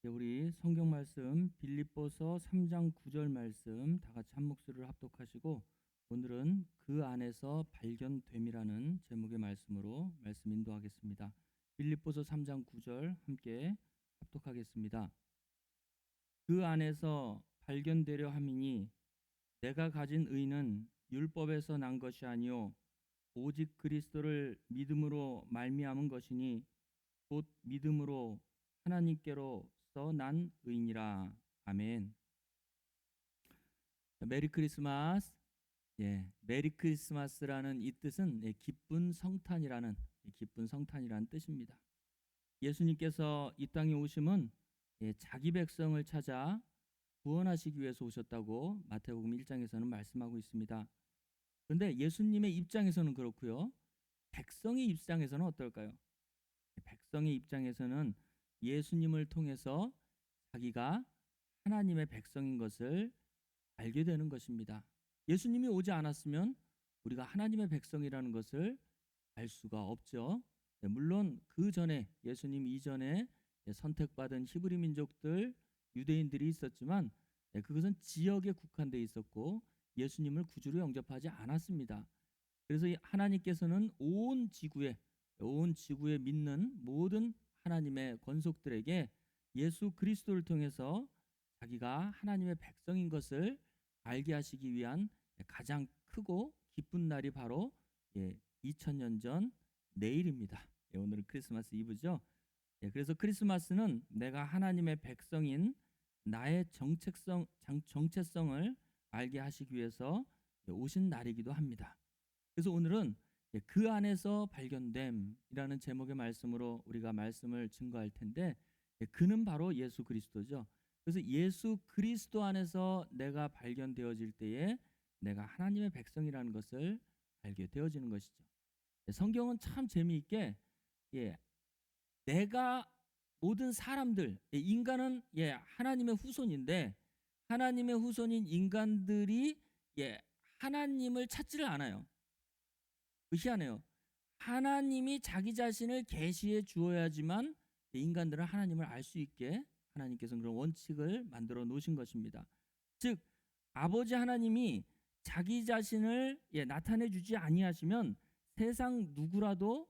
우리 성경 말씀 빌립보서 3장 9절 말씀 다 같이 한 목소리를 합독하시고 오늘은 그 안에서 발견됨이라는 제목의 말씀으로 말씀 인도하겠습니다. 빌립보서 3장 9절 함께 합독하겠습니다. 그 안에서 발견되려 함이니 내가 가진 의는 율법에서 난 것이 아니요 오직 그리스도를 믿음으로 말미암은 것이니 곧 믿음으로 하나님께로서 난 의인이라. 아멘. 메리 크리스마스. 메리 크리스마스라는 이 뜻은 기쁜 성탄이라는 뜻입니다. 예수님께서 이 땅에 오심은 자기 백성을 찾아 구원하시기 위해서 오셨다고 마태복음 1장에서는 말씀하고 있습니다. 그런데 예수님의 입장에서는 그렇고요. 백성의 입장에서는 어떨까요? 백성의 입장에서는 예수님을 통해서 자기가 하나님의 백성인 것을 알게 되는 것입니다. 예수님이 오지 않았으면 우리가 하나님의 백성이라는 것을 알 수가 없죠. 물론 그 전에 예수님 이전에 선택받은 히브리 민족들, 유대인들이 있었지만 그것은 지역에 국한되어 있었고 예수님을 구주로 영접하지 않았습니다. 그래서 하나님께서는 온 지구에 믿는 모든 하나님의 권속들에게 예수 그리스도를 통해서 자기가 하나님의 백성인 것을 알게 하시기 위한 가장 크고 기쁜 날이 바로 2000년 전 내일입니다. 오늘은 크리스마스 이브죠. 그래서 크리스마스는 내가 하나님의 백성인 나의 정체성을 알게 하시기 위해서 오신 날이기도 합니다. 그래서 오늘은 그 안에서 발견됨이라는 제목의 말씀으로 우리가 말씀을 증거할 텐데 그는 바로 예수 그리스도죠. 그래서 예수 그리스도 안에서 내가 발견되어질 때에 내가 하나님의 백성이라는 것을 알게 되어지는 것이죠. 성경은 참 재미있게 내가 모든 사람들, 인간은 하나님의 후손인데 하나님의 후손인 인간들이 하나님을 찾지를 않아요. 희한해요. 하나님이 자기 자신을 계시해 주어야지만 인간들은 하나님을 알 수 있게 하나님께서는 그런 원칙을 만들어 놓으신 것입니다. 즉 아버지 하나님이 자기 자신을 나타내 주지 아니하시면 세상 누구라도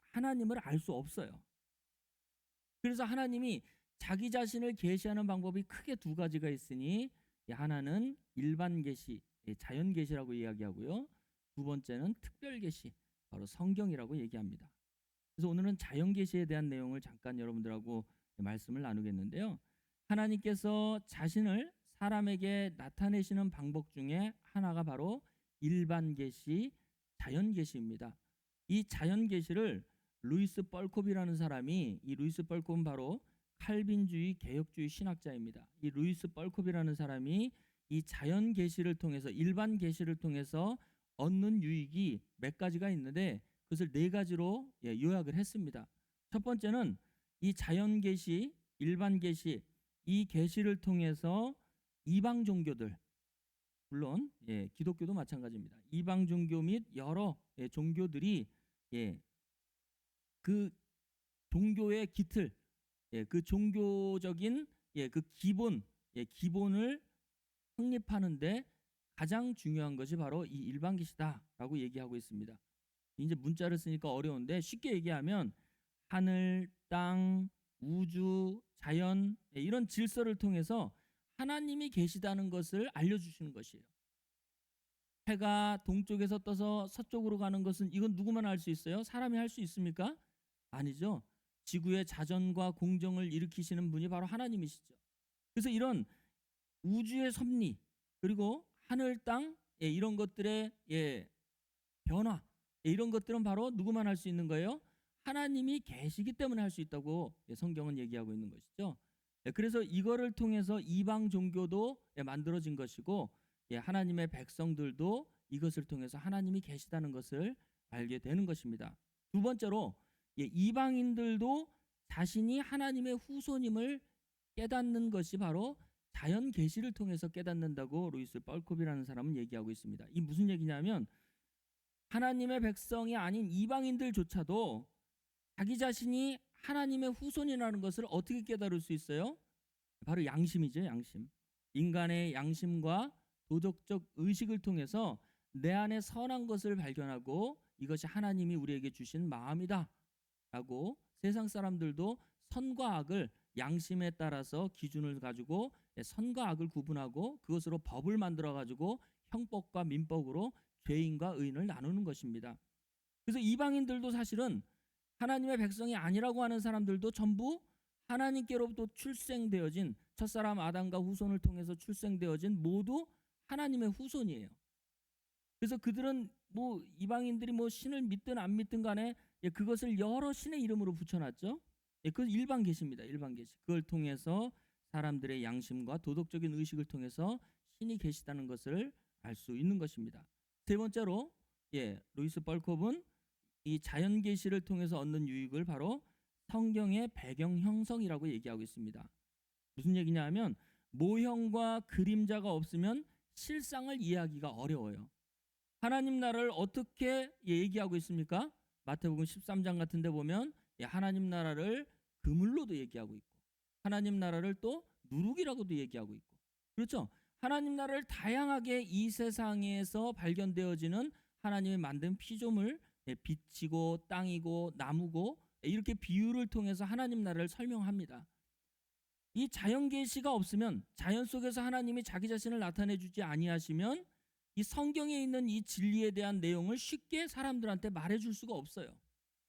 하나님을 알 수 없어요. 그래서 하나님이 자기 자신을 계시하는 방법이 크게 두 가지가 있으니 하나는 일반 계시, 자연 계시라고 이야기하고요. 두 번째는 특별 계시, 바로 성경이라고 얘기합니다. 그래서 오늘은 자연 계시에 대한 내용을 잠깐 여러분들하고 말씀을 나누겠는데요. 하나님께서 자신을 사람에게 나타내시는 방법 중에 하나가 바로 일반 계시, 자연 계시입니다. 이 자연 계시를 루이스 뻘콥이라는 사람이, 이 루이스 뻘콥은 바로 칼빈주의 개혁주의 신학자입니다. 이 루이스 뻘콥이라는 사람이 이 자연 계시를 통해서, 일반 계시를 통해서 얻는 유익이 몇 가지가 있는데 그것을 네 가지로 요약을 했습니다. 첫 번째는 이 자연 계시, 일반 계시, 이 계시를 통해서 이방 종교들, 물론 기독교도 마찬가지입니다. 이방 종교 및 여러 종교들이 그 종교의 기틀, 그 종교적인 그 기본을 확립하는데 가장 중요한 것이 바로 이 일반 계시다라고 얘기하고 있습니다. 이제 문자를 쓰니까 어려운데 쉽게 얘기하면 하늘, 땅, 우주, 자연 이런 질서를 통해서 하나님이 계시다는 것을 알려주시는 것이에요. 해가 동쪽에서 떠서 서쪽으로 가는 것은 이건 누구만 알 수 있어요? 사람이 할 수 있습니까? 아니죠. 지구의 자전과 공정을 일으키시는 분이 바로 하나님이시죠. 그래서 이런 우주의 섭리 그리고 하늘, 땅 이런 것들의 변화 이런 것들은 바로 누구만 할 수 있는 거예요? 하나님이 계시기 때문에 할 수 있다고 성경은 얘기하고 있는 것이죠. 그래서 이거를 통해서 이방 종교도 만들어진 것이고 하나님의 백성들도 이것을 통해서 하나님이 계시다는 것을 알게 되는 것입니다. 두 번째로 이방인들도 자신이 하나님의 후손임을 깨닫는 것이 바로 자연 계시를 통해서 깨닫는다고 루이스 뻘콥이라는 사람은 얘기하고 있습니다. 이 무슨 얘기냐면 하나님의 백성이 아닌 이방인들조차도 자기 자신이 하나님의 후손이라는 것을 어떻게 깨달을 수 있어요? 바로 양심이죠, 양심. 인간의 양심과 도덕적 의식을 통해서 내 안에 선한 것을 발견하고 이것이 하나님이 우리에게 주신 마음이다 라고 세상 사람들도 선과 악을 양심에 따라서 기준을 가지고 선과 악을 구분하고 그것으로 법을 만들어 가지고 형법과 민법으로 죄인과 의인을 나누는 것입니다. 그래서 이방인들도 사실은 하나님의 백성이 아니라고 하는 사람들도 전부 하나님께로부터 출생되어진 첫사람 아담과 후손을 통해서 출생되어진 모두 하나님의 후손이에요. 그래서 그들은 뭐 이방인들이 뭐 신을 믿든 안 믿든 간에 그것을 여러 신의 이름으로 붙여놨죠. 그건 일반 계시입니다. 일반 계시. 그걸 통해서 사람들의 양심과 도덕적인 의식을 통해서 신이 계시다는 것을 알 수 있는 것입니다. 세 번째로 루이스 벌콥은 이 자연 계시를 통해서 얻는 유익을 바로 성경의 배경 형성이라고 얘기하고 있습니다. 무슨 얘기냐 하면 모형과 그림자가 없으면 실상을 이해하기가 어려워요. 하나님 나라를 어떻게 얘기하고 있습니까? 마태복음 13장 같은 데 보면 하나님 나라를 그물로도 얘기하고 있고 하나님 나라를 또 누룩이라고도 얘기하고 있고 그렇죠? 하나님 나라를 다양하게 이 세상에서 발견되어지는 하나님이 만든 피조물 빛이고 땅이고 나무고 이렇게 비유를 통해서 하나님 나라를 설명합니다. 이 자연 계시가 없으면 자연 속에서 하나님이 자기 자신을 나타내 주지 아니하시면 이 성경에 있는 이 진리에 대한 내용을 쉽게 사람들한테 말해 줄 수가 없어요.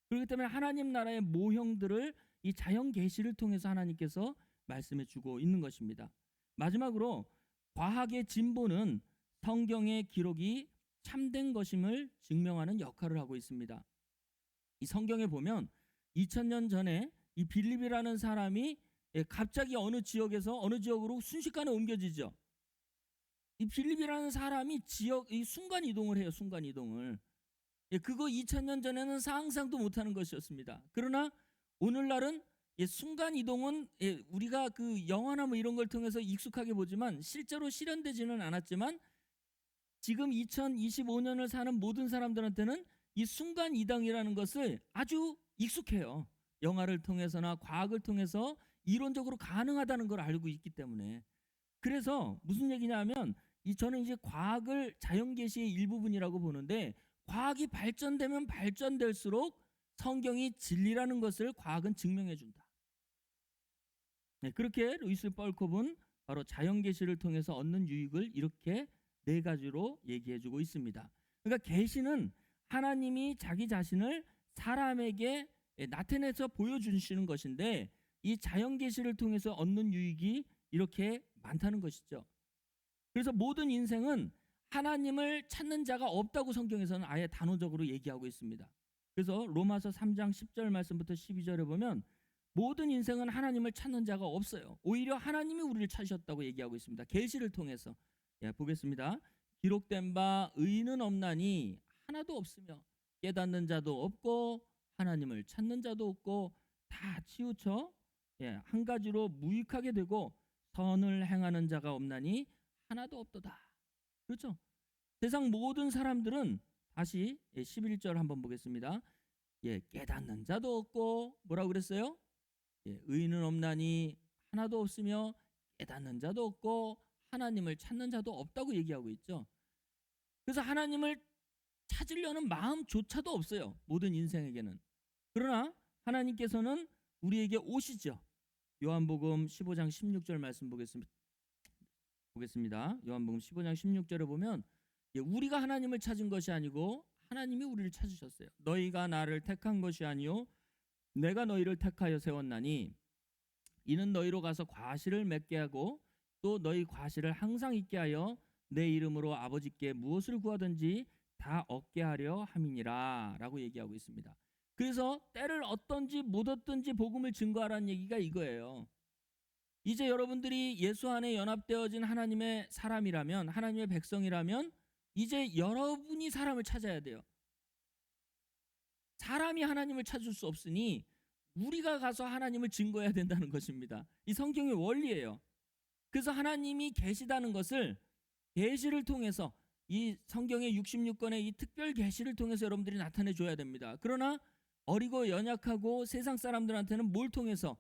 그렇기 때문에 하나님 나라의 모형들을 이 자연 계시를 통해서 하나님께서 말씀해 주고 있는 것입니다. 마지막으로 과학의 진보는 성경의 기록이 참된 것임을 증명하는 역할을 하고 있습니다. 이 성경에 보면 2000년 전에 이 빌립이라는 사람이 갑자기 어느 지역에서 어느 지역으로 순식간에 옮겨지죠. 이 빌립이라는 사람이 이 순간 이동을 해요. 순간 이동을. 그거 2000년 전에는 상상도 못하는 것이었습니다. 그러나 오늘날은 순간 이동은 우리가 그 영화나 뭐 이런 걸 통해서 익숙하게 보지만 실제로 실현되지는 않았지만 지금 2025년을 사는 모든 사람들한테는 이 순간 이동이라는 것을 아주 익숙해요. 영화를 통해서나 과학을 통해서 이론적으로 가능하다는 걸 알고 있기 때문에. 그래서 무슨 얘기냐면 저는 이제 과학을 자연계시의 일부분이라고 보는데 과학이 발전되면 발전될수록 성경이 진리라는 것을 과학은 증명해 준다. 그렇게 루이스 벌콥은 바로 자연계시를 통해서 얻는 유익을 이렇게 네 가지로 얘기해 주고 있습니다. 그러니까 계시는 하나님이 자기 자신을 사람에게 나타내서 보여주시는 것인데 이 자연계시를 통해서 얻는 유익이 이렇게 많다는 것이죠. 그래서 모든 인생은 하나님을 찾는 자가 없다고 성경에서는 아예 단호적으로 얘기하고 있습니다. 그래서 로마서 3장 10절 말씀부터 12절에 보면 모든 인생은 하나님을 찾는 자가 없어요. 오히려 하나님이 우리를 찾으셨다고 얘기하고 있습니다. 계시를 통해서. 보겠습니다. 기록된 바 의인은 없나니 하나도 없으며 깨닫는 자도 없고 하나님을 찾는 자도 없고 다 치우쳐 한 가지로 무익하게 되고 선을 행하는 자가 없나니 하나도 없도다. 그렇죠? 세상 모든 사람들은 다시 11절 한번 보겠습니다. 깨닫는 자도 없고 뭐라고 그랬어요? 의인은 없나니 하나도 없으며 깨닫는 자도 없고 하나님을 찾는 자도 없다고 얘기하고 있죠. 그래서 하나님을 찾으려는 마음조차도 없어요. 모든 인생에게는. 그러나 하나님께서는 우리에게 오시죠. 요한복음 15장 16절 말씀 보겠습니다. 요한복음 15장 16절에 보면 우리가 하나님을 찾은 것이 아니고 하나님이 우리를 찾으셨어요. 너희가 나를 택한 것이 아니요 내가 너희를 택하여 세웠나니 이는 너희로 가서 과실을 맺게 하고 또 너희 과실을 항상 있게 하여 내 이름으로 아버지께 무엇을 구하든지 다 얻게 하려 함이니라 라고 얘기하고 있습니다. 그래서 때를 얻든지 못 얻든지 복음을 증거하라는 얘기가 이거예요. 이제 여러분들이 예수 안에 연합되어진 하나님의 사람이라면 하나님의 백성이라면 이제 여러분이 사람을 찾아야 돼요. 사람이 하나님을 찾을 수 없으니 우리가 가서 하나님을 증거해야 된다는 것입니다. 이 성경의 원리예요. 그래서 하나님이 계시다는 것을 계시를 통해서 이 성경의 66권의 이 특별 계시를 통해서 여러분들이 나타내 줘야 됩니다. 그러나 어리고 연약하고 세상 사람들한테는 뭘 통해서?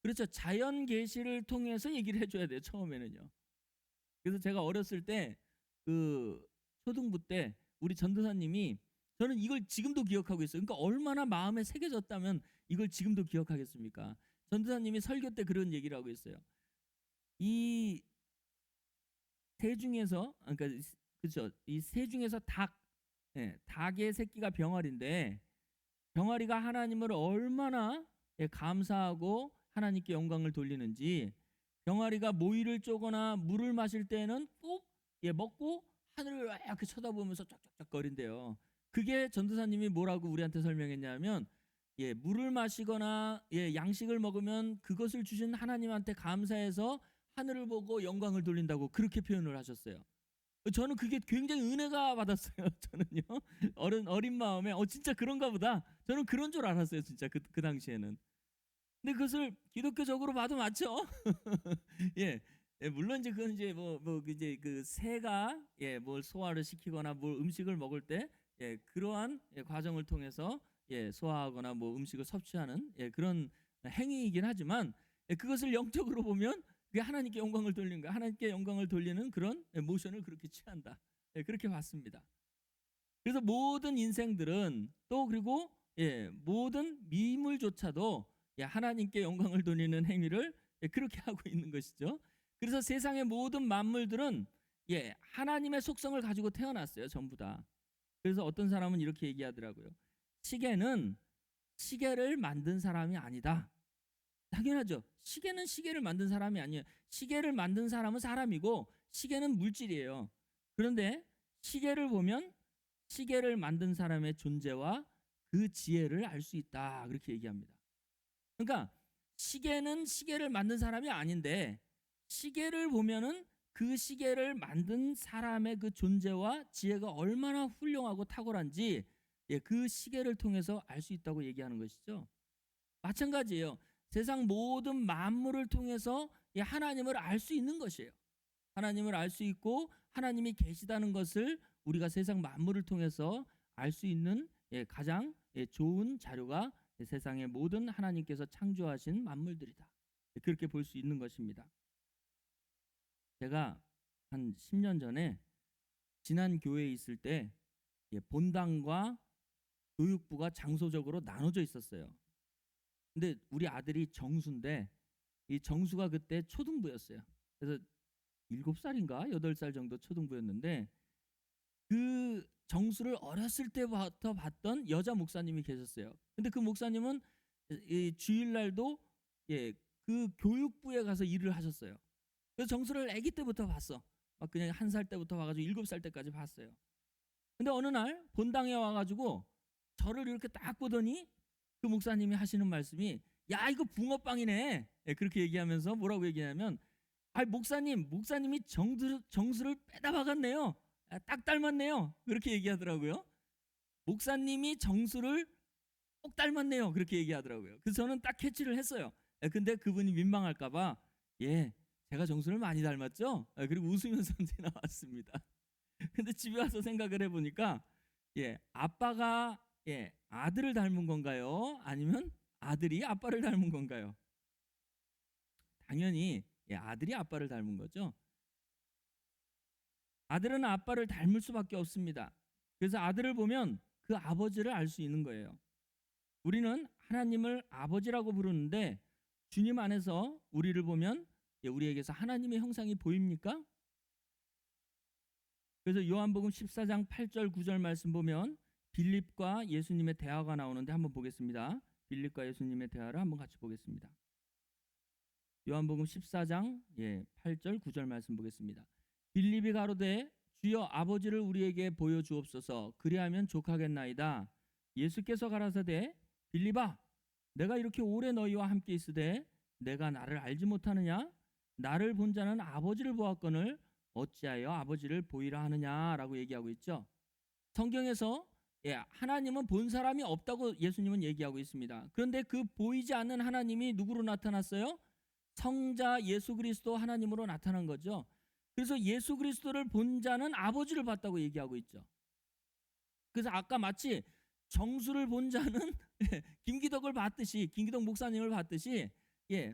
그렇죠. 자연 계시를 통해서 얘기를 해줘야 돼요. 처음에는요. 그래서 제가 어렸을 때 그 초등부 때 우리 전도사님이, 저는 이걸 지금도 기억하고 있어요. 그러니까 얼마나 마음에 새겨졌다면 이걸 지금도 기억하겠습니까? 전도사님이 설교 때 그런 얘기를 하고 있어요. 이 새 중에서, 그러니까 그렇죠. 이 새 중에서 닭의 새끼가 병아리인데, 병아리가 하나님을 얼마나 감사하고 하나님께 영광을 돌리는지, 병아리가 모이를 쪼거나 물을 마실 때는 꼭 먹고 하늘을 이렇게 쳐다보면서 쫙쫙쫙 거린대요. 그게 전도사님이 뭐라고 우리한테 설명했냐면, 물을 마시거나 양식을 먹으면 그것을 주신 하나님한테 감사해서 하늘을 보고 영광을 돌린다고 그렇게 표현을 하셨어요. 저는 그게 굉장히 은혜가 받았어요. 저는요. 어린 마음에 진짜 그런가 보다. 저는 그런 줄 알았어요. 진짜 그 당시에는. 근데 그것을 기독교적으로 봐도 맞죠? 예. 물론 이제 그건 이제 이제 그 새가 뭘 소화를 시키거나 뭘 음식을 먹을 때 그러한 과정을 통해서 소화하거나 뭐 음식을 섭취하는 그런 행위이긴 하지만, 그것을 영적으로 보면 그게 하나님께 영광을 돌리는 거야. 하나님께 영광을 돌리는 그런 모션을 그렇게 취한다. 그렇게 봤습니다. 그래서 모든 인생들은 또 그리고 모든 미물조차도 하나님께 영광을 돌리는 행위를 그렇게 하고 있는 것이죠. 그래서 세상의 모든 만물들은 하나님의 속성을 가지고 태어났어요. 전부 다. 그래서 어떤 사람은 이렇게 얘기하더라고요. 시계는 시계를 만든 사람이 아니다. 당연하죠. 시계는 시계를 만든 사람이 아니에요. 시계를 만든 사람은 사람이고 시계는 물질이에요. 그런데 시계를 보면 시계를 만든 사람의 존재와 그 지혜를 알 수 있다. 그렇게 얘기합니다. 그러니까 시계는 시계를 만든 사람이 아닌데, 시계를 보면은 그 시계를 만든 사람의 그 존재와 지혜가 얼마나 훌륭하고 탁월한지 그 시계를 통해서 알 수 있다고 얘기하는 것이죠. 마찬가지예요. 세상 모든 만물을 통해서 하나님을 알 수 있는 것이에요. 하나님을 알 수 있고 하나님이 계시다는 것을 우리가 세상 만물을 통해서 알 수 있는 가장 좋은 자료가 세상의 모든 하나님께서 창조하신 만물들이다. 그렇게 볼 수 있는 것입니다. 제가 한 10년 전에 지난 교회에 있을 때 본당과 교육부가 장소적으로 나눠져 있었어요. 근데 우리 아들이 정수인데, 이 정수가 그때 초등부였어요. 그래서 7살인가 8살 정도 초등부였는데, 그 정수를 어렸을 때부터 봤던 여자 목사님이 계셨어요. 근데 그 목사님은 이 주일날도 그 교육부에 가서 일을 하셨어요. 그래서 정수를 아기 때부터 봤어. 막 그냥 1살 때부터 와가지고 7살 때까지 봤어요. 근데 어느 날 본당에 와가지고 저를 이렇게 딱 보더니 그 목사님이 하시는 말씀이, 야 이거 붕어빵이네. 그렇게 얘기하면서 뭐라고 얘기하냐면, 목사님이 정수를 빼다 박았네요. 딱 닮았네요. 그렇게 얘기하더라고요. 목사님이 정수를 꼭 닮았네요. 그렇게 얘기하더라고요. 그래서 저는 딱 캐치를 했어요. 근데 그분이 민망할까봐, 제가 정수를 많이 닮았죠? 그리고 웃으면서 이제 나왔습니다. 근데 집에 와서 생각을 해보니까, 아빠가 아들을 닮은 건가요? 아니면 아들이 아빠를 닮은 건가요? 당연히 아들이 아빠를 닮은 거죠. 아들은 아빠를 닮을 수밖에 없습니다. 그래서 아들을 보면 그 아버지를 알 수 있는 거예요. 우리는 하나님을 아버지라고 부르는데, 주님 안에서 우리를 보면 우리에게서 하나님의 형상이 보입니까? 그래서 요한복음 14장 8절 9절 말씀 보면 빌립과 예수님의 대화가 나오는데 한번 보겠습니다. 빌립과 예수님의 대화를 한번 같이 보겠습니다. 요한복음 14장 8절 9절 말씀 보겠습니다. 빌립이 가로되 주여 아버지를 우리에게 보여주옵소서. 그리하면 족하겠나이다. 예수께서 가라사대 빌립아 내가 이렇게 오래 너희와 함께 있으되 내가 나를 알지 못하느냐? 나를 본 자는 아버지를 보았거늘 어찌하여 아버지를 보이라 하느냐라고 얘기하고 있죠. 성경에서 하나님은 본 사람이 없다고 예수님은 얘기하고 있습니다. 그런데 그 보이지 않는 하나님이 누구로 나타났어요? 성자 예수 그리스도 하나님으로 나타난 거죠. 그래서 예수 그리스도를 본 자는 아버지를 봤다고 얘기하고 있죠. 그래서 아까 마치 정수를 본 자는 김기덕을 봤듯이, 김기덕 목사님을 봤듯이,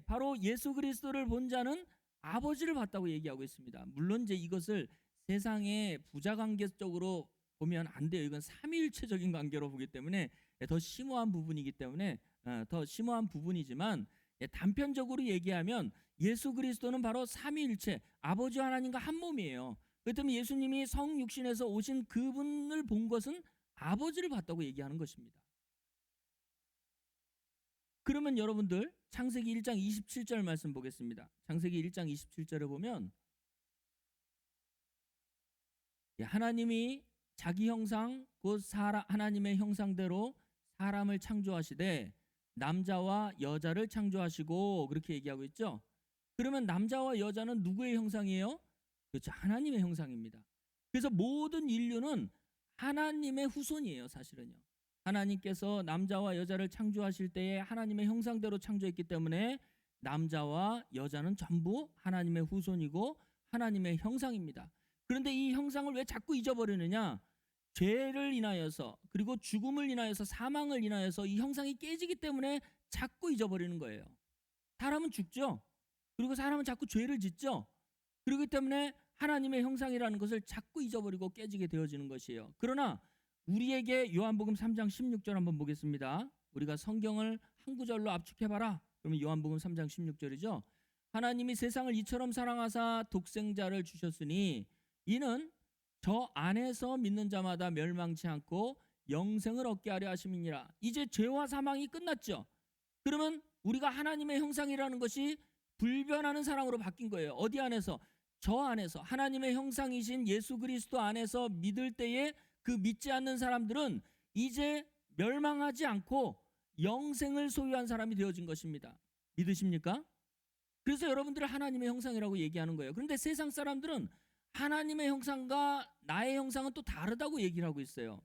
바로 예수 그리스도를 본 자는 아버지를 봤다고 얘기하고 있습니다. 물론 이제 이것을 세상의 부자 관계적으로 보면 안 돼요. 이건 삼위일체적인 관계로 보기 때문에 더 심오한 부분이기 때문에 더 심오한 부분이지만, 단편적으로 얘기하면 예수 그리스도는 바로 삼위일체, 아버지 하나님과 한 몸이에요. 그렇기 때문에 예수님이 성육신에서 오신 그분을 본 것은 아버지를 봤다고 얘기하는 것입니다. 그러면 여러분들 창세기 1장 27절 말씀 보겠습니다. 창세기 1장 27절에 보면 하나님이 자기 형상 곧 하나님의 형상대로 사람을 창조하시되 남자와 여자를 창조하시고, 그렇게 얘기하고 있죠. 그러면 남자와 여자는 누구의 형상이에요? 그렇죠, 하나님의 형상입니다. 그래서 모든 인류는 하나님의 후손이에요. 사실은요, 하나님께서 남자와 여자를 창조하실 때에 하나님의 형상대로 창조했기 때문에 남자와 여자는 전부 하나님의 후손이고 하나님의 형상입니다. 그런데 이 형상을 왜 자꾸 잊어버리느냐? 죄를 인하여서, 그리고 죽음을 인하여서, 사망을 인하여서 이 형상이 깨지기 때문에 자꾸 잊어버리는 거예요. 사람은 죽죠. 그리고 사람은 자꾸 죄를 짓죠. 그렇기 때문에 하나님의 형상이라는 것을 자꾸 잊어버리고 깨지게 되어지는 것이에요. 그러나 우리에게 요한복음 3장 16절 한번 보겠습니다. 우리가 성경을 한 구절로 압축해봐라. 그러면 요한복음 3장 16절이죠. 하나님이 세상을 이처럼 사랑하사 독생자를 주셨으니 이는 저 안에서 믿는 자마다 멸망치 않고 영생을 얻게 하려 하심이니라. 이제 죄와 사망이 끝났죠. 그러면 우리가 하나님의 형상이라는 것이 불변하는 사랑으로 바뀐 거예요. 어디 안에서? 저 안에서, 하나님의 형상이신 예수 그리스도 안에서 믿을 때에 그 믿지 않는 사람들은 이제 멸망하지 않고 영생을 소유한 사람이 되어진 것입니다. 믿으십니까? 그래서 여러분들은 하나님의 형상이라고 얘기하는 거예요. 그런데 세상 사람들은 하나님의 형상과 나의 형상은 또 다르다고 얘기를 하고 있어요.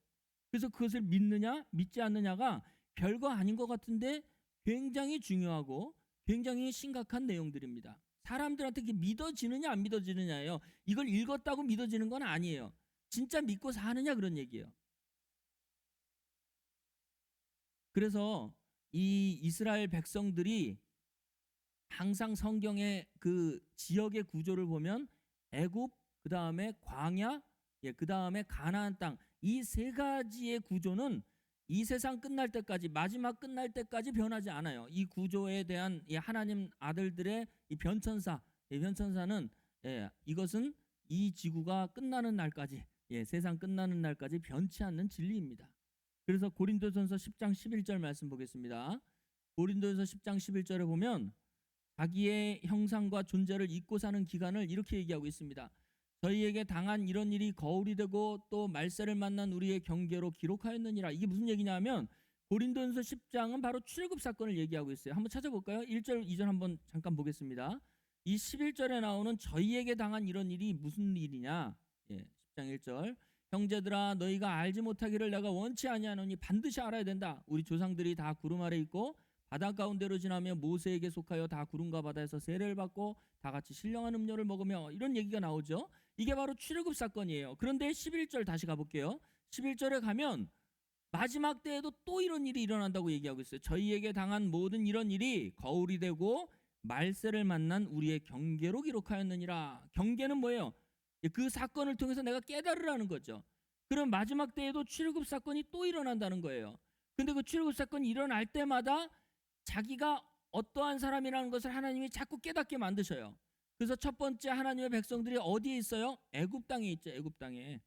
그래서 그것을 믿느냐 믿지 않느냐가 별거 아닌 것 같은데 굉장히 중요하고 굉장히 심각한 내용들입니다. 사람들한테 믿어지느냐 안 믿어지느냐예요. 이걸 읽었다고 믿어지는 건 아니에요. 진짜 믿고 사느냐, 그런 얘기예요. 그래서 이 이스라엘 백성들이 항상 성경의 그 지역의 구조를 보면 애굽, 그 다음에 광야, 그 다음에 가나안 땅, 이 세 가지의 구조는 이 세상 끝날 때까지, 마지막 끝날 때까지 변하지 않아요. 이 구조에 대한 이 하나님 아들들의 이 변천사, 변천사는 이것은 이 지구가 끝나는 날까지, 세상 끝나는 날까지 변치 않는 진리입니다. 그래서 고린도전서 10장 11절 말씀 보겠습니다. 고린도전서 10장 11절에 보면 자기의 형상과 존재를 잊고 사는 기간을 이렇게 얘기하고 있습니다. 저희에게 당한 이런 일이 거울이 되고 또 말세를 만난 우리의 경계로 기록하였느니라. 이게 무슨 얘기냐면 고린도전서 10장은 바로 출애굽 사건을 얘기하고 있어요. 한번 찾아볼까요? 1절 2절 한번 잠깐 보겠습니다. 이 11절에 나오는 저희에게 당한 이런 일이 무슨 일이냐? 10장 1절. 형제들아 너희가 알지 못하기를 내가 원치 아니하노니 반드시 알아야 된다. 우리 조상들이 다 구름 아래 있고 바다 가운데로 지나며 모세에게 속하여 다 구름과 바다에서 세례를 받고 다 같이 신령한 음료를 먹으며, 이런 얘기가 나오죠. 이게 바로 출애굽 사건이에요. 그런데 11절 다시 가볼게요. 11절에 가면 마지막 때에도 또 이런 일이 일어난다고 얘기하고 있어요. 저희에게 당한 모든 이런 일이 거울이 되고 말세를 만난 우리의 경계로 기록하였느니라. 경계는 뭐예요? 그 사건을 통해서 내가 깨달으라는 거죠. 그럼 마지막 때에도 출애굽 사건이 또 일어난다는 거예요. 근데 그 출애굽 사건이 일어날 때마다 자기가 어떠한 사람이라는 것을 하나님이 자꾸 깨닫게 만드셔요. 그래서 첫 번째 하나님의 백성들이 어디에 있어요? 애굽 땅에 있죠. 애굽 땅에.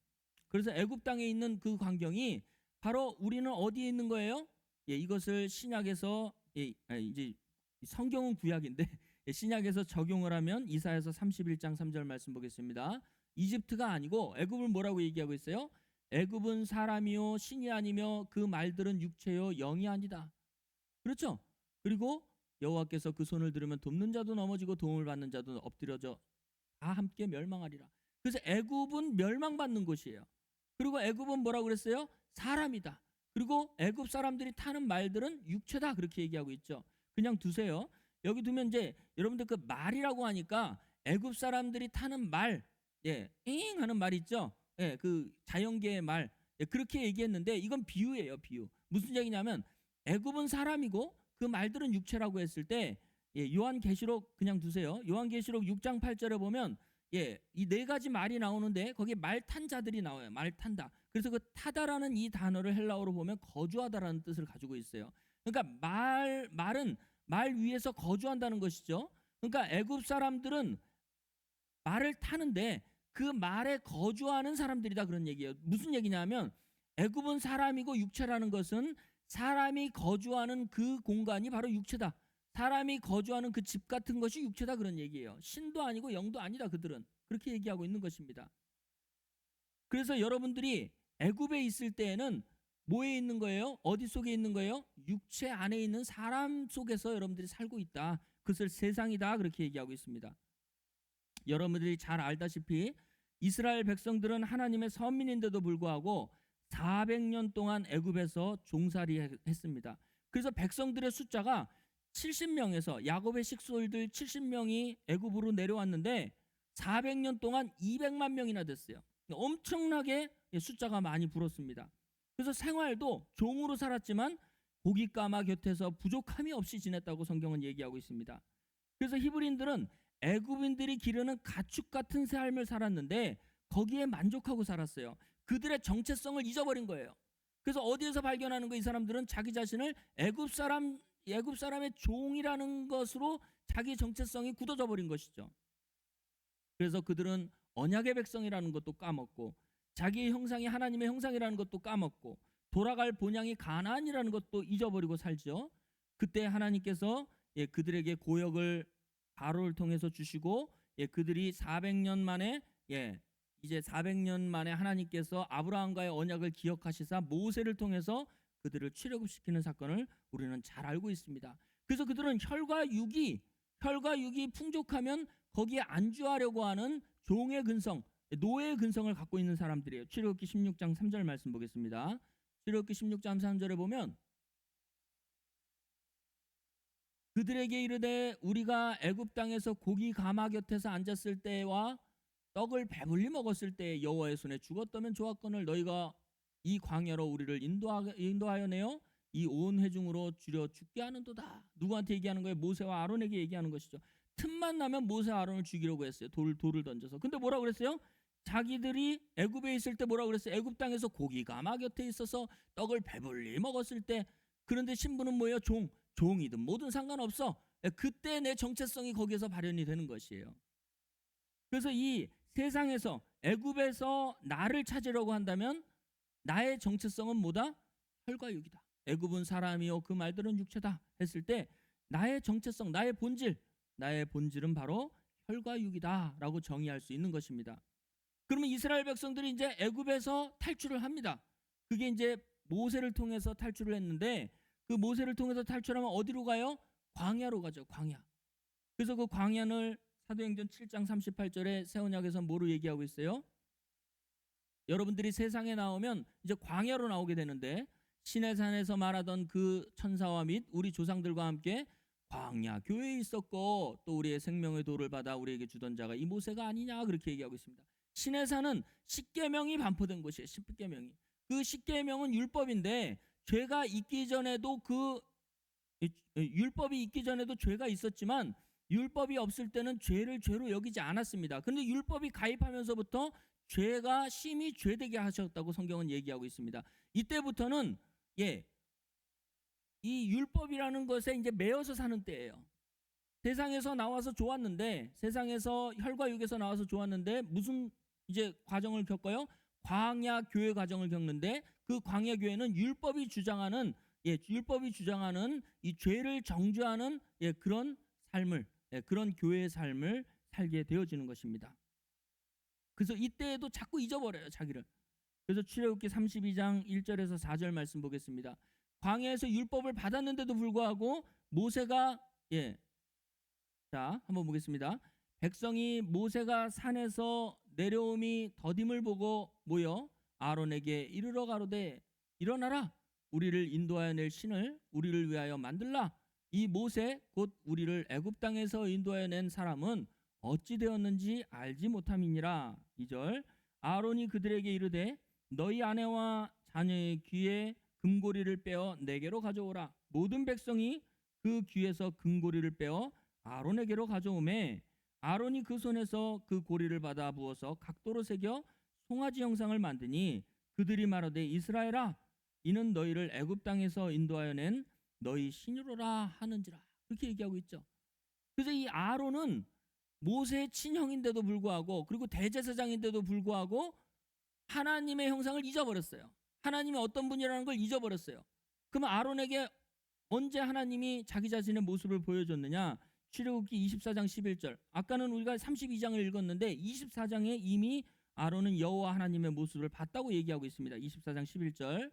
그래서 애굽 땅에 있는 그 광경이 바로 우리는 어디에 있는 거예요? 이것을 신약에서 이제 성경은 구약인데 신약에서 적용을 하면 이사야서 31장 3절 말씀 보겠습니다. 이집트가 아니고 애굽을 뭐라고 얘기하고 있어요? 애굽은 사람이요 신이 아니며 그 말들은 육체요 영이 아니다. 그렇죠? 그리고 여호와께서 그 손을 들으면 돕는 자도 넘어지고 도움을 받는 자도 엎드려져 다 함께 멸망하리라. 그래서 애굽은 멸망받는 곳이에요. 그리고 애굽은 뭐라고 그랬어요? 사람이다. 그리고 애굽 사람들이 타는 말들은 육체다, 그렇게 얘기하고 있죠. 그냥 두세요. 여기 두면 이제 여러분들 그 말이라고 하니까 애굽 사람들이 타는 말, 잉 하는 말 있죠. 그 자연계의 말, 그렇게 얘기했는데 이건 비유예요. 비유. 무슨 얘기냐면 애굽은 사람이고 그 말들은 육체라고 했을 때 요한계시록 그냥 두세요. 요한계시록 6장 8절에 보면 이 네 가지 말이 나오는데 거기에 말 탄 자들이 나와요. 말 탄다. 그래서 그 타다라는 이 단어를 헬라어로 보면 거주하다라는 뜻을 가지고 있어요. 그러니까 말은 말 위에서 거주한다는 것이죠. 그러니까 애굽 사람들은 말을 타는데 그 말에 거주하는 사람들이다 그런 얘기예요. 무슨 얘기냐면 애굽은 사람이고 육체라는 것은 사람이 거주하는 그 공간이 바로 육체다. 사람이 거주하는 그 집 같은 것이 육체다 그런 얘기예요. 신도 아니고 영도 아니다 그들은. 그렇게 얘기하고 있는 것입니다. 그래서 여러분들이 애굽에 있을 때에는 뭐에 있는 거예요? 어디 속에 있는 거예요? 육체 안에 있는 사람 속에서 여러분들이 살고 있다. 그것을 세상이다 그렇게 얘기하고 있습니다. 여러분들이 잘 알다시피 이스라엘 백성들은 하나님의 선민인데도 불구하고 400년 동안 애굽에서 종살이했습니다. 그래서 백성들의 숫자가 70명에서 야곱의 식솔들 70명이 애굽으로 내려왔는데 400년 동안 200만 명이나 됐어요. 엄청나게 숫자가 많이 불었습니다. 그래서 생활도 종으로 살았지만 고깃가마 곁에서 부족함이 없이 지냈다고 성경은 얘기하고 있습니다. 그래서 히브리인들은 애굽인들이 기르는 가축 같은 삶을 살았는데 거기에 만족하고 살았어요. 그들의 정체성을 잊어버린 거예요. 그래서 어디에서 발견하는 거 이 사람들은 자기 자신을 애굽 사람의 종이라는 것으로 자기 정체성이 굳어져 버린 것이죠. 그래서 그들은 언약의 백성이라는 것도 까먹고 자기의 형상이 하나님의 형상이라는 것도 까먹고 돌아갈 본향이 가나안이라는 것도 잊어버리고 살죠. 그때 하나님께서 그들에게 고역을 바로를 통해서 주시고 그들이 400년 만에 이제 400년 만에 하나님께서 아브라함과의 언약을 기억하시사 모세를 통해서 그들을 출애굽시키는 사건을 우리는 잘 알고 있습니다. 그래서 그들은 혈과 육이 풍족하면 거기에 안주하려고 하는 종의 근성, 노예의 근성을 갖고 있는 사람들이에요. 출애굽기 16장 3절 말씀 보겠습니다. 출애굽기 16장 3절에 보면 그들에게 이르되 우리가 애굽 땅에서 고기 가마 곁에서 앉았을 때와 떡을 배불리 먹었을 때 여호와의 손에 죽었다면 좋았거늘 너희가 이 광야로 우리를 인도하여 내어 이 온 회중으로 줄여 죽게 하는도다. 누구한테 얘기하는 거예요? 모세와 아론에게 얘기하는 것이죠. 틈만 나면 모세 아론을 죽이려고 했어요. 돌을 던져서. 근데 뭐라고 그랬어요? 자기들이 애굽에 있을 때 뭐라고 그랬어요? 애굽 땅에서 고기 가마 곁에 있어서 떡을 배불리 먹었을 때 그런데 신부는 뭐예요? 종이든 뭐든 상관없어. 그때 내 정체성이 거기에서 발현이 되는 것이에요. 그래서 이 세상에서 애굽에서 나를 찾으려고 한다면 나의 정체성은 뭐다? 혈과 육이다. 애굽은 사람이요 그 말들은 육체다 했을 때 나의 정체성, 나의 본질은 바로 혈과 육이다라고 정의할 수 있는 것입니다. 그러면 이스라엘 백성들이 이제 애굽에서 탈출을 합니다. 그게 이제 모세를 통해서 탈출을 했는데 그 모세를 통해서 탈출하면 어디로 가요? 광야로 가죠. 광야. 그래서 그 광야를 사도행전 7장 38절에 새 언약에서 뭐로 얘기하고 있어요? 여러분들이 세상에 나오면 이제 광야로 나오게 되는데 시내산에서 말하던 그 천사와 및 우리 조상들과 함께 광야 교회에 있었고 또 우리의 생명의 도를 받아 우리에게 주던 자가 이 모세가 아니냐 그렇게 얘기하고 있습니다. 시내산은 십계명이 반포된 곳이에요. 십계명이. 그 십계명은 율법인데 죄가 있기 전에도 율법이 있기 전에도 죄가 있었지만 율법이 없을 때는 죄를 죄로 여기지 않았습니다. 그런데 율법이 가입하면서부터 죄가 심히 죄되게 하셨다고 성경은 얘기하고 있습니다. 이때부터는 이 율법이라는 것에 이제 매여서 사는 때예요. 세상에서 나와서 좋았는데 세상에서 혈과 육에서 나와서 좋았는데 무슨 이제 과정을 겪어요? 광야 교회 과정을 겪는데 그 광야 교회는 율법이 주장하는 이 죄를 정죄하는 그런 삶을 그런 교회의 삶을 살게 되어지는 것입니다. 그래서 이때에도 자꾸 잊어버려요 자기를. 그래서 출애굽기 32장 1절에서 4절 말씀 보겠습니다. 광야에서 율법을 받았는데도 불구하고 모세가 자 한번 보겠습니다. 백성이 모세가 산에서 내려옴이 더딤을 보고 모여 아론에게 이르러 가로되 일어나라 우리를 인도하여 낼 신을 우리를 위하여 만들라. 이 모세 곧 우리를 애굽 땅에서 인도하여 낸 사람은 어찌 되었는지 알지 못함이니라. 2절 아론이 그들에게 이르되 너희 아내와 자녀의 귀에 금고리를 빼어 내게로 가져오라. 모든 백성이 그 귀에서 금고리를 빼어 아론에게로 가져오매 아론이 그 손에서 그 고리를 받아 부어서 각도로 새겨 송아지 형상을 만드니 그들이 말하되 이스라엘아 이는 너희를 애굽 땅에서 인도하여 낸 너희 신이로라 하는지라. 그렇게 얘기하고 있죠. 그래서 이 아론은 모세의 친형인데도 불구하고 그리고 대제사장인데도 불구하고 하나님의 형상을 잊어버렸어요. 하나님이 어떤 분이라는 걸 잊어버렸어요. 그럼 아론에게 언제 하나님이 자기 자신의 모습을 보여줬느냐? 출애굽기 24장 11절. 아까는 우리가 32장을 읽었는데 24장에 이미 아론은 여호와 하나님의 모습을 봤다고 얘기하고 있습니다. 24장 11절.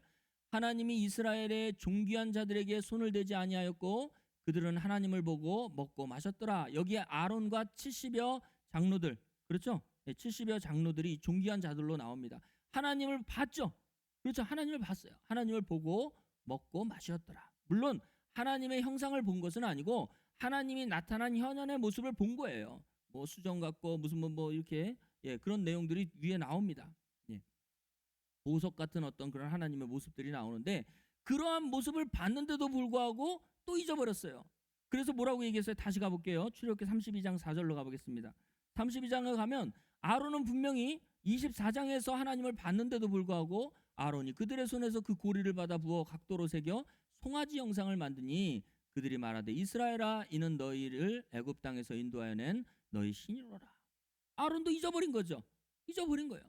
하나님이 이스라엘의 존귀한 자들에게 손을 대지 아니하였고 그들은 하나님을 보고 먹고 마셨더라. 여기에 아론과 70여 장로들, 그렇죠? 70여 장로들이 존귀한 자들로 나옵니다. 하나님을 봤죠. 그렇죠. 하나님을 봤어요. 하나님을 보고 먹고 마셨더라. 물론 하나님의 형상을 본 것은 아니고 하나님이 나타난 현현의 모습을 본 거예요. 뭐 수정 같고 무슨 뭐 이렇게 그런 내용들이 위에 나옵니다. 보석 같은 어떤 그런 하나님의 모습들이 나오는데 그러한 모습을 봤는데도 불구하고 또 잊어버렸어요. 그래서 뭐라고 얘기했어요? 다시 가볼게요. 출애굽기 32장 4절로 가보겠습니다. 32장에 가면 아론은 분명히 24장에서 하나님을 봤는데도 불구하고 아론이 그들의 손에서 그 고리를 받아 부어 각도로 새겨 송아지 형상을 만드니 그들이 말하되 이스라엘아 이는 너희를 애굽 땅에서 인도하여 낸 너희 신이로라. 아론도 잊어버린 거죠. 잊어버린 거예요.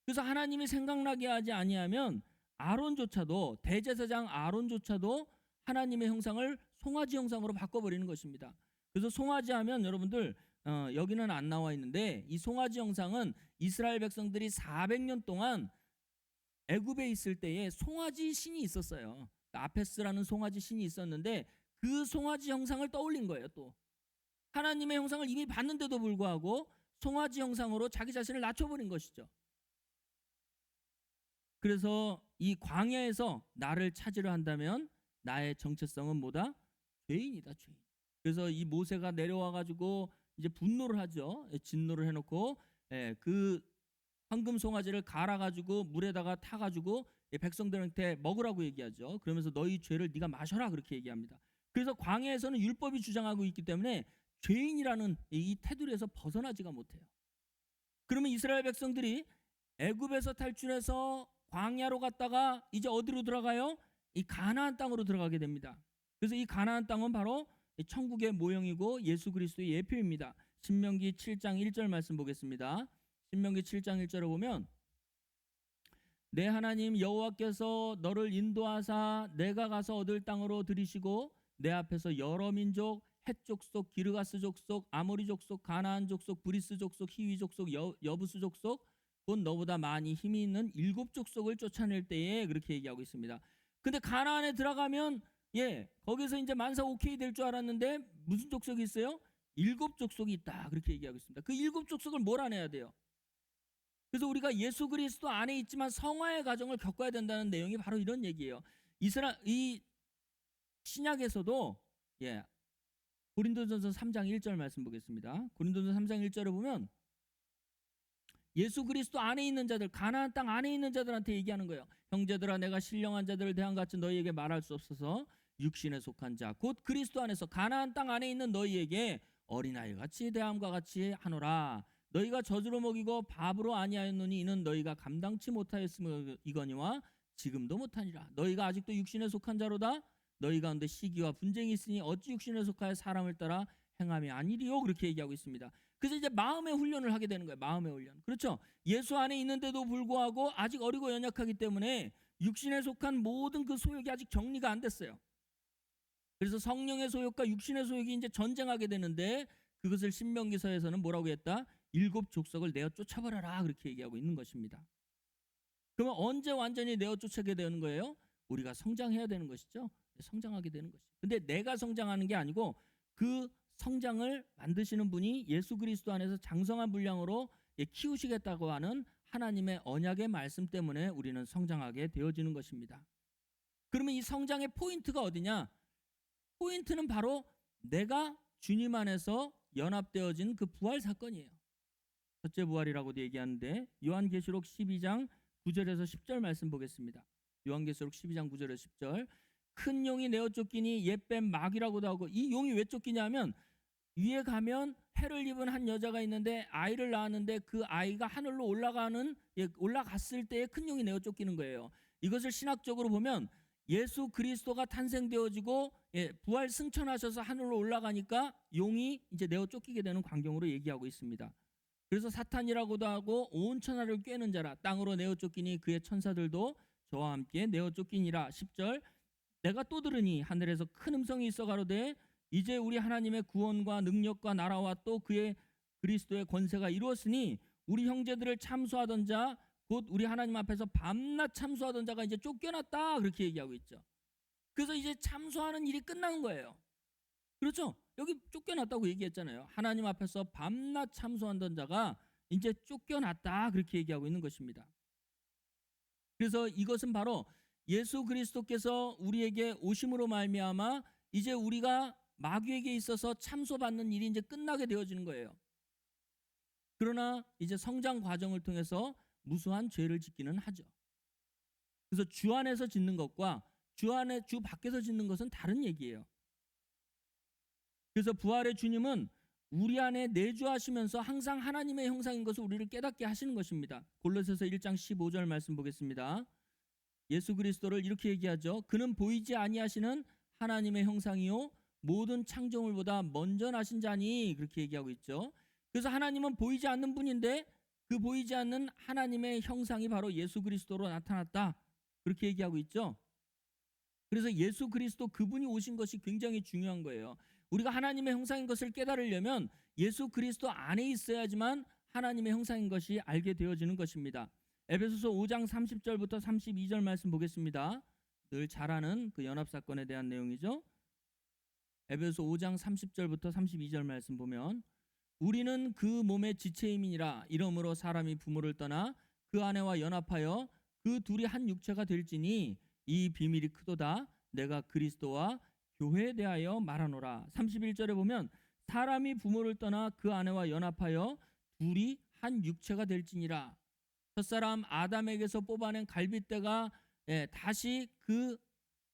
그래서 하나님이 생각나게 하지 아니하면 아론조차도 대제사장 아론조차도 하나님의 형상을 송아지 형상으로 바꿔버리는 것입니다. 그래서 송아지 하면 여러분들 여기는 안 나와 있는데 이 송아지 형상은 이스라엘 백성들이 400년 동안 애굽에 있을 때에 송아지 신이 있었어요. 아페스라는 송아지 신이 있었는데 그 송아지 형상을 떠올린 거예요. 또 하나님의 형상을 이미 봤는데도 불구하고 송아지 형상으로 자기 자신을 낮춰버린 것이죠. 그래서 이 광야에서 나를 찾으려 한다면 나의 정체성은 뭐다? 죄인이다, 죄인. 그래서 이 모세가 내려와 가지고 이제 분노를 하죠. 진노를 해놓고 그 황금 송아지를 갈아 가지고 물에다가 타 가지고 백성들한테 먹으라고 얘기하죠. 그러면서 너희 죄를 네가 마셔라 그렇게 얘기합니다. 그래서 광야에서는 율법이 주장하고 있기 때문에 죄인이라는 이 테두리에서 벗어나지가 못해요. 그러면 이스라엘 백성들이 애굽에서 탈출해서 광야로 갔다가 이제 어디로 들어가요? 이 가나안 땅으로 들어가게 됩니다. 그래서 이 가나안 땅은 바로 천국의 모형이고 예수 그리스도의 예표입니다. 신명기 7장 1절 말씀 보겠습니다. 신명기 7장 1절을 보면 내 하나님 여호와께서 너를 인도하사 내가 가서 얻을 땅으로 들이시고 내 앞에서 여러 민족 헷 족속, 기르가스 족속, 아모리 족속, 가나안 족속, 브리스 족속, 히위 족속, 여부스 족속 곧 너보다 많이 힘이 있는 7 족속을 쫓아낼 때에 그렇게 얘기하고 있습니다. 근데 가나안에 들어가면 거기서 이제 만사 오케이 될 줄 알았는데 무슨 족속이 있어요? 7 족속이 있다 그렇게 얘기하고 있습니다. 그 7 족속을 몰아내야 돼요. 그래서 우리가 예수 그리스도 안에 있지만 성화의 과정을 겪어야 된다는 내용이 바로 이런 얘기예요. 이 신약에서도 고린도전서 3장 1절 말씀 보겠습니다. 고린도전서 3장 1절을 보면 예수 그리스도 안에 있는 자들, 가나안 땅 안에 있는 자들한테 얘기하는 거예요. 형제들아 내가 신령한 자들을 대함같이 너희에게 말할 수 없어서 육신에 속한 자 곧 그리스도 안에서 가나안 땅 안에 있는 너희에게 어린아이 같이 대함과 같이 하노라. 너희가 젖으로 먹이고 밥으로 아니하였노니 이는 너희가 감당치 못하였음이거니와 지금도 못하니라. 너희가 아직도 육신에 속한 자로다. 너희 가운데 시기와 분쟁이 있으니 어찌 육신에 속하여 사람을 따라 행함이 아니리요. 그렇게 얘기하고 있습니다. 그래서 이제 마음의 훈련을 하게 되는 거예요. 마음의 훈련. 그렇죠. 예수 안에 있는데도 불구하고 아직 어리고 연약하기 때문에 육신에 속한 모든 그 소욕이 아직 정리가 안 됐어요. 그래서 성령의 소욕과 육신의 소욕이 이제 전쟁하게 되는데 그것을 신명기서에서는 뭐라고 했다? 7 족속을 내어 쫓아버려라 그렇게 얘기하고 있는 것입니다. 그러면 언제 완전히 내어 쫓아게 되는 거예요? 우리가 성장해야 되는 것이죠. 성장하게 되는 것이죠. 근데 내가 성장하는 게 아니고 그 성장을 만드시는 분이 예수 그리스도 안에서 장성한 분량으로 키우시겠다고 하는 하나님의 언약의 말씀 때문에 우리는 성장하게 되어지는 것입니다. 그러면 이 성장의 포인트가 어디냐? 포인트는 바로 내가 주님 안에서 연합되어진 그 부활 사건이에요. 첫째 부활이라고도 얘기하는데 요한계시록 12장 9절에서 10절 말씀 보겠습니다. 요한계시록 12장 9절에 10절. 큰 용이 내어 쫓기니 옛뱀 마귀라고도 하고, 이 용이 왜 쫓기냐면 위에 가면 해를 입은 한 여자가 있는데 아이를 낳았는데 그 아이가 하늘로 올라갔을 때에 큰 용이 내어 쫓기는 거예요. 이것을 신학적으로 보면 예수 그리스도가 탄생되어지고 부활 승천하셔서 하늘로 올라가니까 용이 이제 내어 쫓기게 되는 광경으로 얘기하고 있습니다. 그래서 사탄이라고도 하고 온 천하를 꿰는 자라 땅으로 내어 쫓기니 그의 천사들도 저와 함께 내어 쫓기니라. 10절. 내가 또 들으니 하늘에서 큰 음성이 있어 가로되 이제 우리 하나님의 구원과 능력과 나라와 또 그의 그리스도의 권세가 이루었으니 우리 형제들을 참소하던 자 곧 우리 하나님 앞에서 밤낮 참소하던 자가 이제 쫓겨났다, 그렇게 얘기하고 있죠. 그래서 이제 참소하는 일이 끝난 거예요. 그렇죠? 여기 쫓겨났다고 얘기했잖아요. 하나님 앞에서 밤낮 참소하던 자가 이제 쫓겨났다, 그렇게 얘기하고 있는 것입니다. 그래서 이것은 바로 예수 그리스도께서 우리에게 오심으로 말미암아 이제 우리가 마귀에게 있어서 참소받는 일이 이제 끝나게 되어지는 거예요. 그러나 이제 성장 과정을 통해서 무수한 죄를 짓기는 하죠. 그래서 주 안에서 짓는 것과 주 밖에서 짓는 것은 다른 얘기예요. 그래서 부활의 주님은 우리 안에 내주하시면서 항상 하나님의 형상인 것을 우리를 깨닫게 하시는 것입니다. 골로새서 1장 15절 말씀 보겠습니다. 예수 그리스도를 이렇게 얘기하죠. 그는 보이지 아니하시는 하나님의 형상이요 모든 창조물보다 먼저 나신 자니, 그렇게 얘기하고 있죠. 그래서 하나님은 보이지 않는 분인데 그 보이지 않는 하나님의 형상이 바로 예수 그리스도로 나타났다, 그렇게 얘기하고 있죠. 그래서 예수 그리스도 그분이 오신 것이 굉장히 중요한 거예요. 우리가 하나님의 형상인 것을 깨달으려면 예수 그리스도 안에 있어야지만 하나님의 형상인 것이 알게 되어지는 것입니다. 에베소서 5장 30절부터 32절 말씀 보겠습니다. 늘 잘 아는 그 연합사건에 대한 내용이죠. 에베소서 5장 30절부터 32절 말씀 보면 우리는 그 몸의 지체임이니라. 이러므로 사람이 부모를 떠나 그 아내와 연합하여 그 둘이 한 육체가 될지니 이 비밀이 크도다. 내가 그리스도와 교회에 대하여 말하노라. 31절에 보면 사람이 부모를 떠나 그 아내와 연합하여 둘이 한 육체가 될지니라. 첫사람 아담에게서 뽑아낸 갈빗대가 다시 그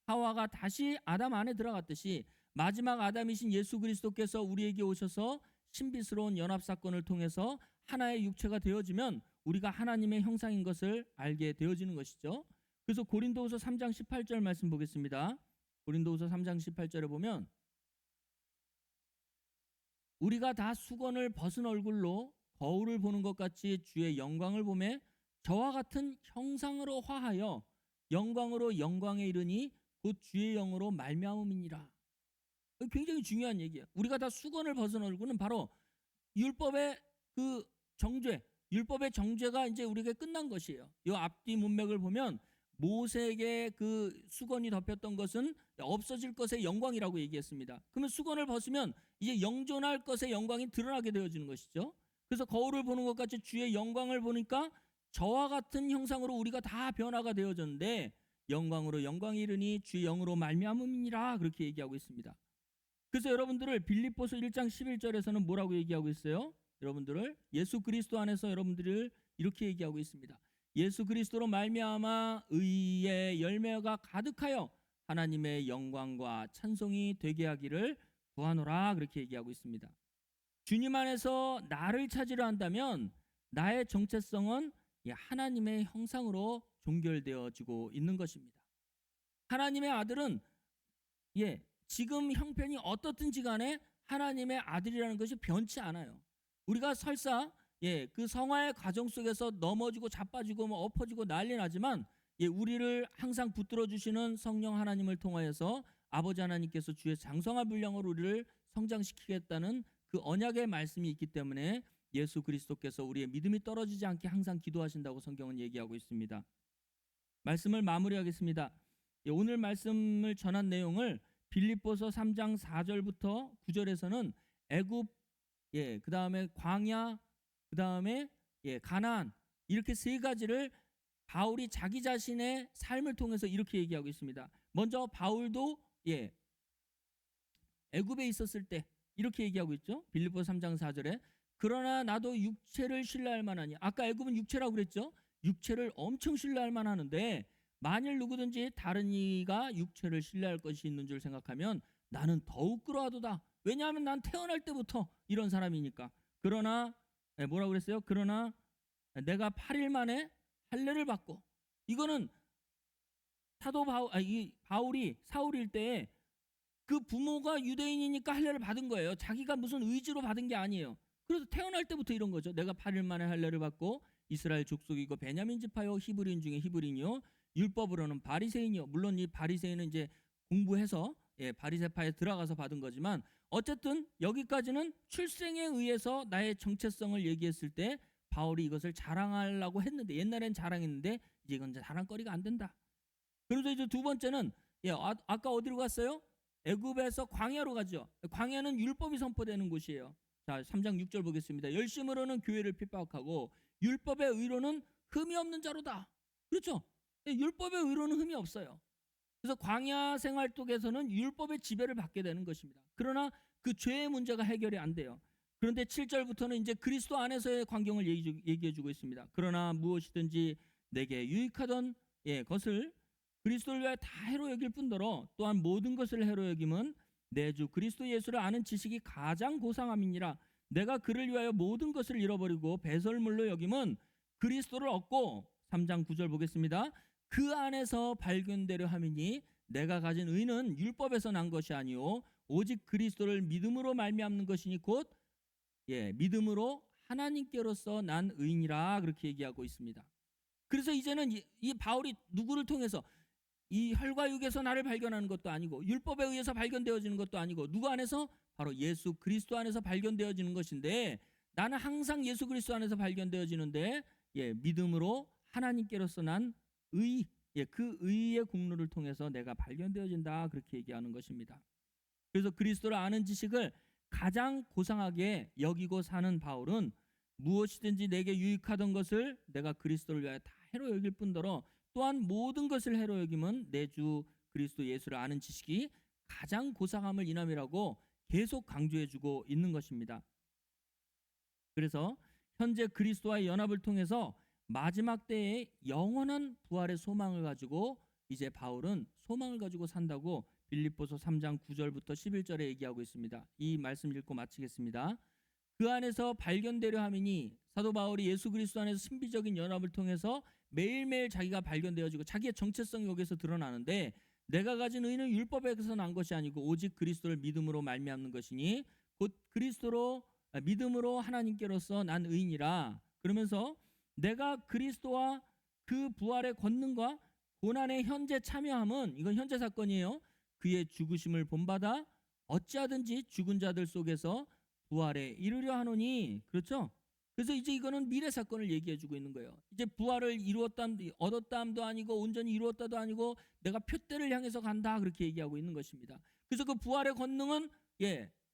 하와가 다시 아담 안에 들어갔듯이 마지막 아담이신 예수 그리스도께서 우리에게 오셔서 신비스러운 연합사건을 통해서 하나의 육체가 되어지면 우리가 하나님의 형상인 것을 알게 되어지는 것이죠. 그래서 고린도후서 3장 18절 말씀 보겠습니다. 고린도후서 3장 18절에 보면 우리가 다 수건을 벗은 얼굴로 거울을 보는 것 같이 주의 영광을 보매 저와 같은 형상으로 화하여 영광으로 영광에 이르니 곧 주의 영으로 말미암음이니라. 굉장히 중요한 얘기예요. 우리가 다 수건을 벗은 얼굴은 바로 율법의 그 정죄, 율법의 정죄가 이제 우리에게 끝난 것이에요. 이 앞뒤 문맥을 보면 모세에게 그 수건이 덮였던 것은 없어질 것의 영광이라고 얘기했습니다. 그러면 수건을 벗으면 이제 영존할 것의 영광이 드러나게 되어지는 것이죠. 그래서 거울을 보는 것 같이 주의 영광을 보니까 저와 같은 형상으로 우리가 다 변화가 되어졌는데 영광으로 영광이 이르니 주의 영으로 말미암음이니라, 그렇게 얘기하고 있습니다. 그래서 여러분들을 빌립보서 1장 11절에서는 뭐라고 얘기하고 있어요? 여러분들을 예수 그리스도 안에서 여러분들을 이렇게 얘기하고 있습니다. 예수 그리스도로 말미암아 의의 열매가 가득하여 하나님의 영광과 찬송이 되게 하기를 구하노라, 그렇게 얘기하고 있습니다. 주님 안에서 나를 찾으려 한다면 나의 정체성은 하나님의 형상으로 종결되어지고 있는 것입니다. 하나님의 아들은 지금 형편이 어떻든지 간에 하나님의 아들이라는 것이 변치 않아요. 우리가 설사 그 성화의 과정 속에서 넘어지고 자빠지고 엎어지고 난리 나지만 우리를 항상 붙들어 주시는 성령 하나님을 통하여서 아버지 하나님께서 주의 장성한 분량으로 우리를 성장시키겠다는 그 언약의 말씀이 있기 때문에 예수 그리스도께서 우리의 믿음이 떨어지지 않게 항상 기도하신다고 성경은 얘기하고 있습니다. 말씀을 마무리하겠습니다. 오늘 말씀을 전한 내용을 빌립보서 3장 4절부터 9절에서는 애굽, 그 다음에 광야, 그 다음에 가나안, 이렇게 세 가지를 바울이 자기 자신의 삶을 통해서 이렇게 얘기하고 있습니다. 먼저 바울도 애굽에 있었을 때 이렇게 얘기하고 있죠. 빌립보서 3장 4절에 그러나 나도 육체를 신뢰할 만하니, 아까 애굽은 육체라고 그랬죠. 육체를 엄청 신뢰할 만하는데 만일 누구든지 다른 이가 육체를 신뢰할 것이 있는 줄 생각하면 나는 더욱 그러하도다. 왜냐하면 난 태어날 때부터 이런 사람이니까. 그러나 뭐라고 그랬어요? 그러나 내가 8일 만에 할례를 받고, 이거는 사도 이 바울이 사울일 때에 그 부모가 유대인이니까 할례를 받은 거예요. 자기가 무슨 의지로 받은 게 아니에요. 그래서 태어날 때부터 이런 거죠. 내가 8일 만에 할례를 받고 이스라엘 족속이고 베냐민 지파요, 히브리인 중에 히브리인이요, 율법으로는 바리새인이요. 물론 이 바리새인은 이제 공부해서 바리새파에 들어가서 받은 거지만, 어쨌든 여기까지는 출생에 의해서 나의 정체성을 얘기했을 때 바울이 이것을 자랑하려고 했는데, 옛날엔 자랑했는데 이제 이건 자랑거리가 안 된다. 그래서 이제 두 번째는 아까 어디로 갔어요? 애굽에서 광야로 가죠. 광야는 율법이 선포되는 곳이에요. 자, 3장 6절 보겠습니다. 열심으로는 교회를 핍박하고 율법의 의로는 흠이 없는 자로다. 그렇죠? 율법의 의로는 흠이 없어요. 그래서 광야 생활 속에서는 율법의 지배를 받게 되는 것입니다. 그러나 그 죄의 문제가 해결이 안 돼요. 그런데 7절부터는 이제 그리스도 안에서의 광경을 얘기해 주고 있습니다. 그러나 무엇이든지 내게 유익하던 것을 그리스도를 위하여 다 해로 여길 뿐더러 또한 모든 것을 해로 여김은 내 주 그리스도 예수를 아는 지식이 가장 고상함이니라. 내가 그를 위하여 모든 것을 잃어버리고 배설물로 여김은 그리스도를 얻고, 3장 9절 보겠습니다. 그 안에서 발견되려 함이니 내가 가진 의는 율법에서 난 것이 아니요 오직 그리스도를 믿음으로 말미암는 것이니 곧 믿음으로 하나님께로서 난 의인이라, 그렇게 얘기하고 있습니다. 그래서 이제는 이 바울이 누구를 통해서, 이 혈과 육에서 나를 발견하는 것도 아니고 율법에 의해서 발견되어지는 것도 아니고 누구 안에서? 바로 예수 그리스도 안에서 발견되어지는 것인데, 나는 항상 예수 그리스도 안에서 발견되어지는데 믿음으로 하나님께로서 난 의, 그 의의 공로를 통해서 내가 발견되어진다, 그렇게 얘기하는 것입니다. 그래서 그리스도를 아는 지식을 가장 고상하게 여기고 사는 바울은 무엇이든지 내게 유익하던 것을 내가 그리스도를 위하여 다 해로 여길 뿐더러 또한 모든 것을 해로 여김은 내 주 그리스도 예수를 아는 지식이 가장 고상함을 인함이라고 계속 강조해주고 있는 것입니다. 그래서 현재 그리스도와의 연합을 통해서 마지막 때에 영원한 부활의 소망을 가지고 이제 바울은 소망을 가지고 산다고 빌립보서 3장 9절부터 11절에 얘기하고 있습니다. 이 말씀 읽고 마치겠습니다. 그 안에서 발견되려 함이니, 사도 바울이 예수 그리스도 안에서 신비적인 연합을 통해서 매일매일 자기가 발견되어지고 자기의 정체성이 여기서 드러나는데, 내가 가진 의는 율법에서 난 것이 아니고 오직 그리스도를 믿음으로 말미암는 것이니 곧 그리스도로 믿음으로 하나님께로서 난 의인이라. 그러면서 내가 그리스도와 그 부활의 권능과 고난의 현재 참여함은, 이건 현재 사건이에요. 그의 죽으심을 본받아 어찌하든지 죽은 자들 속에서 부활에 이르려 하노니. 그렇죠? 그래서 이제 이거는 미래 사건을 얘기해 주고 있는 거예요. 이제 부활을 얻었다함도 아니고 온전히 이루었다도 아니고 내가 표대를 향해서 간다, 그렇게 얘기하고 있는 것입니다. 그래서 그 부활의 권능은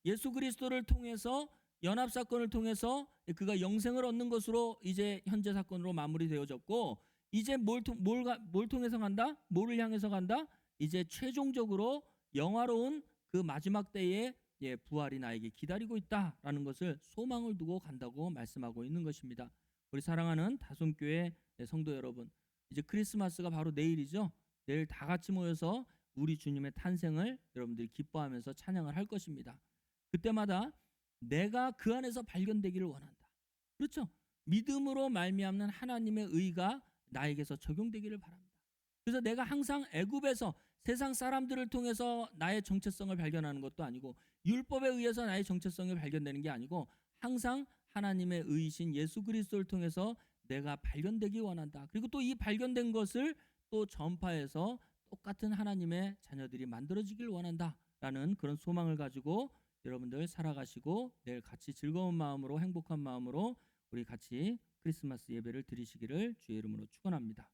예수 그리스도를 통해서, 연합 사건을 통해서 그가 영생을 얻는 것으로 이제 현재 사건으로 마무리되어졌고, 이제 뭘 통해서 간다? 뭐를 향해서 간다? 이제 최종적으로 영화로운 그 마지막 때에 부활이 나에게 기다리고 있다라는 것을 소망을 두고 간다고 말씀하고 있는 것입니다. 우리 사랑하는 다솜교회 성도 여러분, 이제 크리스마스가 바로 내일이죠. 내일 다 같이 모여서 우리 주님의 탄생을 여러분들이 기뻐하면서 찬양을 할 것입니다. 그때마다 내가 그 안에서 발견되기를 원한다. 그렇죠? 믿음으로 말미암는 하나님의 의가 나에게서 적용되기를 바랍니다. 그래서 내가 항상 애굽에서 세상 사람들을 통해서 나의 정체성을 발견하는 것도 아니고 율법에 의해서 나의 정체성이 발견되는 게 아니고 항상 하나님의 의이신 예수 그리스도를 통해서 내가 발견되기 원한다. 그리고 또 이 발견된 것을 또 전파해서 똑같은 하나님의 자녀들이 만들어지길 원한다라는 그런 소망을 가지고 여러분들 살아가시고 내일 같이 즐거운 마음으로, 행복한 마음으로 우리 같이 크리스마스 예배를 드리시기를 주의 이름으로 축원합니다.